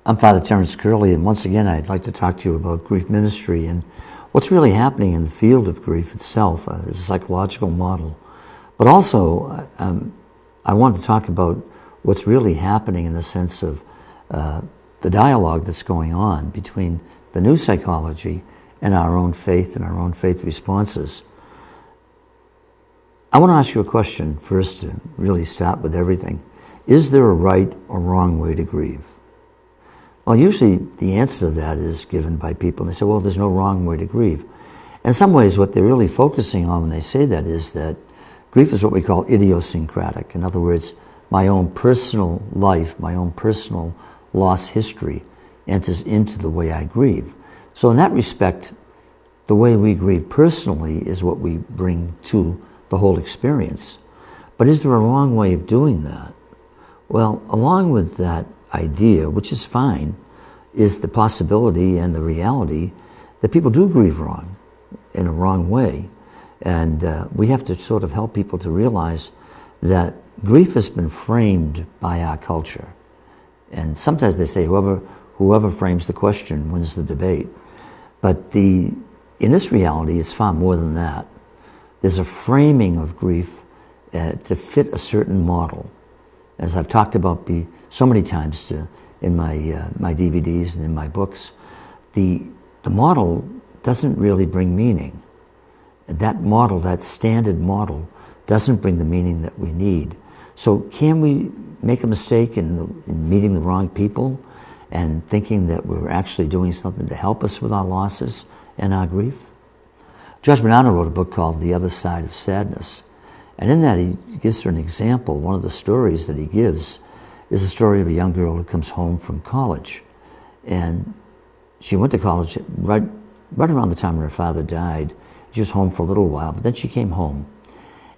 I'm Father Terence Curley, and once again I'd like to talk to you about grief ministry and what's really happening in the field of grief itself as a psychological model. But also, I want to talk about what's really happening in the sense of the dialogue that's going on between the new psychology and our own faith and our own faith responses. I want to ask you a question first to really start with everything. Is there a right or wrong way to grieve? Well, usually the answer to that is given by people, and they say, well, there's no wrong way to grieve. In some ways, what they're really focusing on when they say that is that grief is what we call idiosyncratic. In other words, my own personal life, my own personal loss history enters into the way I grieve. So in that respect, the way we grieve personally is what we bring to the whole experience. But is there a wrong way of doing that? Well, along with that idea, which is fine, is the possibility and the reality that people do grieve wrong, in a wrong way. And we have to sort of help people to realize that grief has been framed by our culture. And sometimes they say whoever frames the question wins the debate. But in this reality, it's far more than that. There's a framing of grief to fit a certain model. As I've talked about so many times in my DVDs and in my books, the model doesn't really bring meaning. That model, that standard model, doesn't bring the meaning that we need. So can we make a mistake in meeting the wrong people and thinking that we're actually doing something to help us with our losses and our grief? Judge Bonanno wrote a book called The Other Side of Sadness. And in that, he gives her an example. One of the stories that he gives is a story of a young girl who comes home from college. And she went to college right around the time when her father died. She was home for a little while, but then she came home.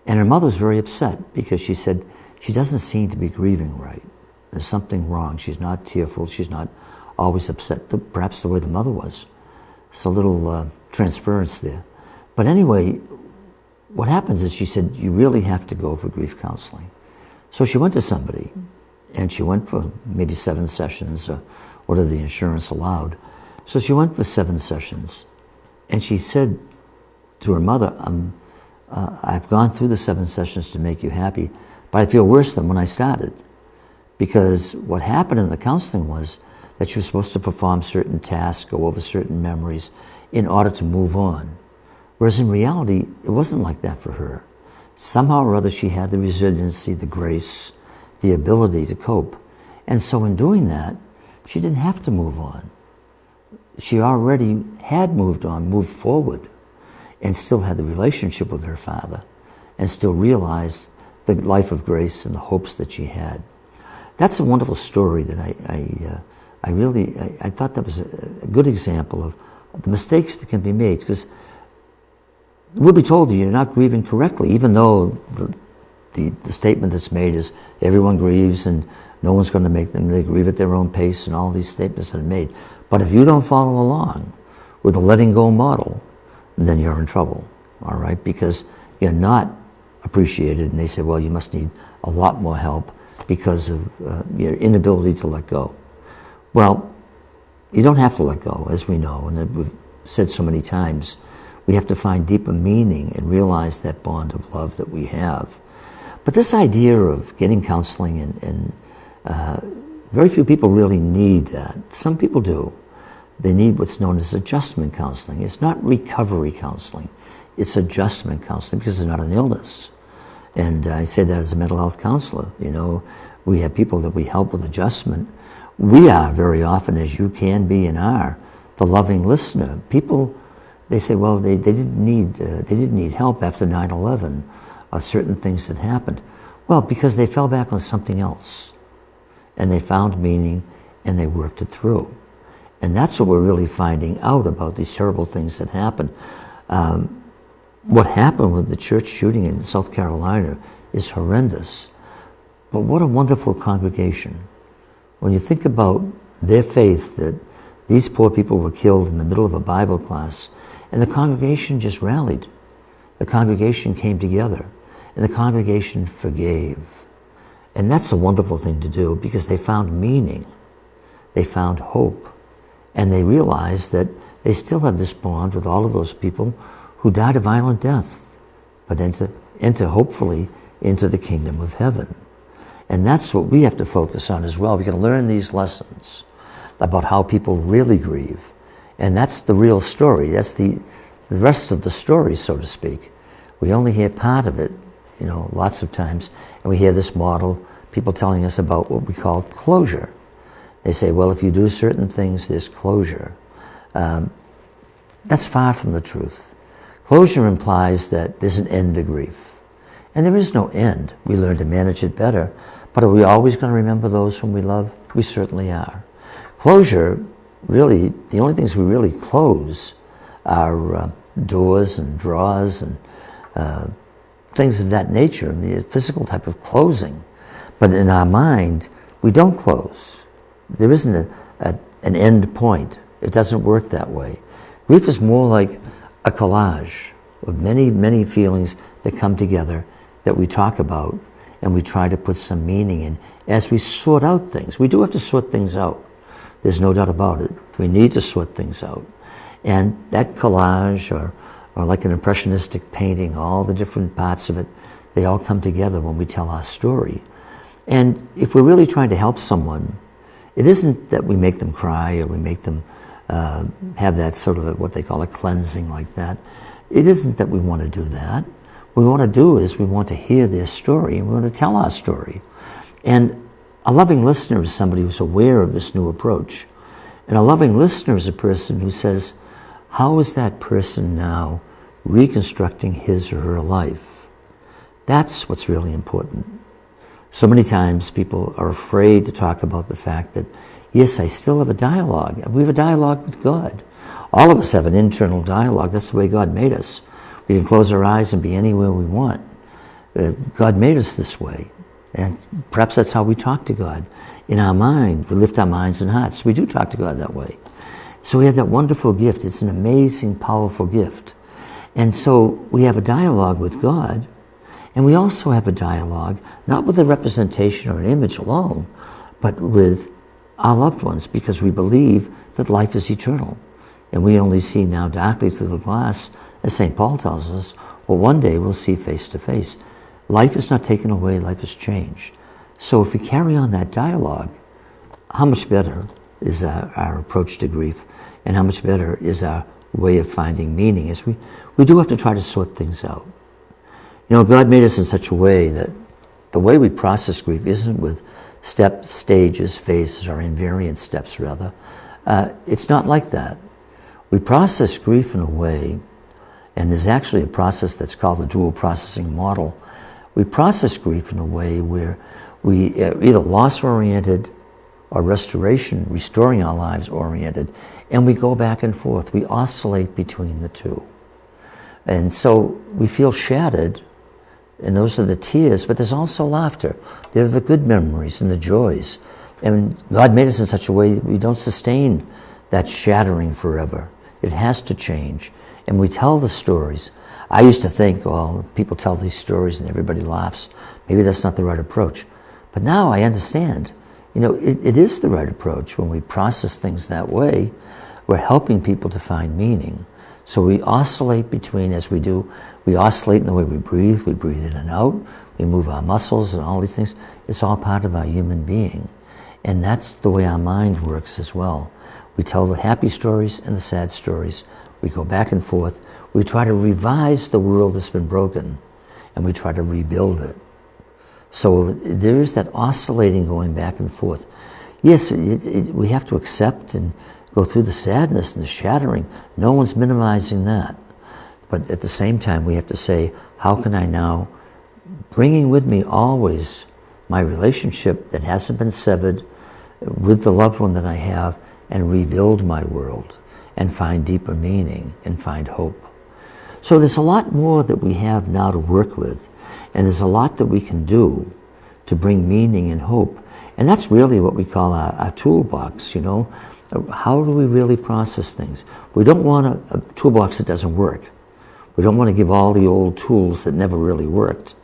And her mother was very upset because she said, she doesn't seem to be grieving right. There's something wrong. She's not tearful. She's not always upset, perhaps the way the mother was. It's a little transference there. But anyway, what happens is she said, you really have to go for grief counseling. So she went to somebody, and she went for maybe 7 sessions or whatever the insurance allowed. So she went for 7 sessions, and she said to her mother, I've gone through the 7 sessions to make you happy, but I feel worse than when I started. Because what happened in the counseling was that she was supposed to perform certain tasks, go over certain memories in order to move on. Whereas in reality, it wasn't like that for her. Somehow or other, she had the resiliency, the grace, the ability to cope. And so in doing that, she didn't have to move on. She already had moved on, moved forward, and still had the relationship with her father, and still realized the life of grace and the hopes that she had. That's a wonderful story that I thought that was a good example of the mistakes that can be made, because we'll be told you're not grieving correctly, even though the statement that's made is everyone grieves and no one's going to make them, they grieve at their own pace, and all these statements that are made. But if you don't follow along with the letting go model, then you're in trouble, all right? Because you're not appreciated, and they say, well, you must need a lot more help because of your inability to let go. Well, you don't have to let go, as we know, and we've said so many times. We have to find deeper meaning and realize that bond of love that we have. But this idea of getting counseling, and very few people really need that. Some people do. They need what's known as adjustment counseling. It's not recovery counseling. It's adjustment counseling because it's not an illness. And I say that as a mental health counselor. You know, we have people that we help with adjustment. We are very often, as you can be and are, the loving listener. People, they say, well, they didn't need help after 9/11 or certain things that happened. Well, because they fell back on something else, and they found meaning, and they worked it through. And that's what we're really finding out about these terrible things that happened. What happened with the church shooting in South Carolina is horrendous. But what a wonderful congregation. When you think about their faith, that these poor people were killed in the middle of a Bible class, and the congregation just rallied. The congregation came together, and the congregation forgave. And that's a wonderful thing to do, because they found meaning. they found hope. And they realized that they still have this bond with all of those people who died a violent death, but hopefully into the kingdom of heaven. And that's what we have to focus on as well. We can learn these lessons about how people really grieve. And that's the real story. That's the rest of the story, so to speak. We only hear part of it, lots of times. And we hear this model, people telling us about what we call closure. They say, well, if you do certain things, there's closure. That's far from the truth. Closure implies that there's an end to grief. And there is no end. We learn to manage it better. But are we always going to remember those whom we love? We certainly are. Closure, really, the only things we really close are doors and drawers and things of that nature, the physical type of closing. But in our mind, we don't close. There isn't an end point. It doesn't work that way. Grief is more like a collage of many, many feelings that come together that we talk about and we try to put some meaning in as we sort out things. We do have to sort things out. There's no doubt about it. We need to sort things out. And that collage or like an impressionistic painting, all the different parts of it, they all come together when we tell our story. And if we're really trying to help someone, it isn't that we make them cry or we make them have that sort of what they call a cleansing like that. It isn't that we want to do that. What we want to do is we want to hear their story and we want to tell our story. And a loving listener is somebody who's aware of this new approach. And a loving listener is a person who says, how is that person now reconstructing his or her life? That's what's really important. So many times people are afraid to talk about the fact that, yes, I still have a dialogue. We have a dialogue with God. All of us have an internal dialogue. That's the way God made us. We can close our eyes and be anywhere we want. God made us this way. And perhaps that's how we talk to God. In our mind, we lift our minds and hearts. We do talk to God that way. So we have that wonderful gift. It's an amazing, powerful gift. And so we have a dialogue with God, and we also have a dialogue, not with a representation or an image alone, but with our loved ones, because we believe that life is eternal. And we only see now darkly through the glass, as St. Paul tells us, well, one day we'll see face to face. Life is not taken away, life is changed. So if we carry on that dialogue, how much better is our approach to grief, and how much better is our way of finding meaning, as we do have to try to sort things out. God made us in such a way that the way we process grief isn't with steps, stages, phases, or invariant steps, rather. It's not like that. We process grief in a way, and there's actually a process that's called the dual processing model. We process grief in a way where we are either loss-oriented or restoring our lives oriented, and we go back and forth. We oscillate between the two. And so we feel shattered, and those are the tears, but there's also laughter. There are the good memories and the joys. And God made us in such a way that we don't sustain that shattering forever. It has to change. And we tell the stories. I used to think, well, people tell these stories and everybody laughs. Maybe that's not the right approach. But now I understand. It is the right approach. When we process things that way, we're helping people to find meaning. So we oscillate between, as we do, we oscillate in the way we breathe in and out, we move our muscles and all these things. It's all part of our human being. And that's the way our mind works as well. We tell the happy stories and the sad stories. We go back and forth. We try to revise the world that's been broken, and we try to rebuild it. So there is that oscillating going back and forth. Yes, we have to accept and go through the sadness and the shattering. No one's minimizing that. But at the same time, we have to say, how can I now, bringing with me always my relationship that hasn't been severed with the loved one that I have, and rebuild my world and find deeper meaning and find hope. So there's a lot more that we have now to work with, and there's a lot that we can do to bring meaning and hope. And that's really what we call our toolbox, How do we really process things? We don't want a toolbox that doesn't work. We don't want to give all the old tools that never really worked.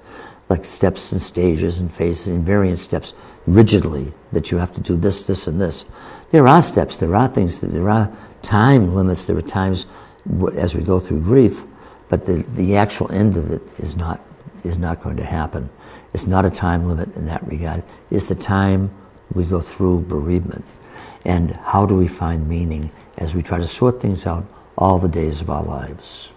like steps and stages and phases and variant steps rigidly, that you have to do this, this, and this. There are steps, there are things, there are time limits, there are times as we go through grief, but the actual end of it is not going to happen. It's not a time limit in that regard. It's the time we go through bereavement. And how do we find meaning as we try to sort things out all the days of our lives?